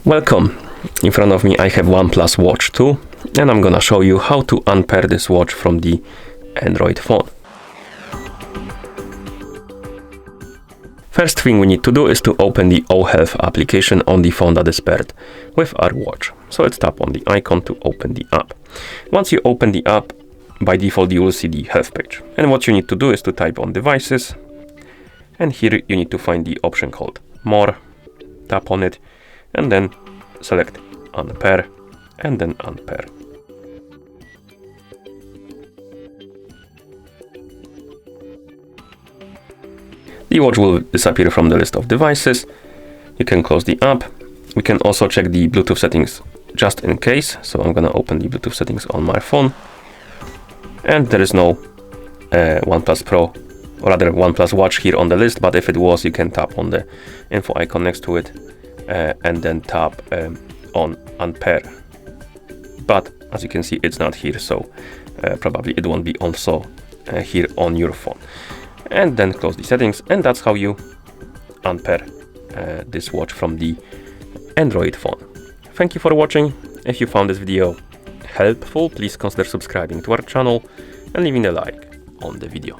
Welcome! In front of me I have OnePlus Watch 2 and I'm gonna show you how to unpair this watch from the Android phone. First thing we need to do is to open the OHealth application on the phone that is paired with our watch. So let's tap on the icon to open the app. Once you open the app, by default you will see the health page. And what you need to do is to type on devices, and here you need to find the option called More, tap on it, and then select Unpair, and then Unpair. The watch will disappear from the list of devices. You can close the app. We can also check the Bluetooth settings just in case. So I'm gonna open the Bluetooth settings on my phone. And there is no OnePlus Pro, or rather OnePlus Watch here on the list, but if it was, you can tap on the info icon next to it and then tap on Unpair. But as you can see, it's not here, so probably it won't be also here on your phone. And then close the settings, and that's how you unpair this watch from the Android phone. Thank you for watching. If you found this video helpful, please consider subscribing to our channel and leaving a like on the video.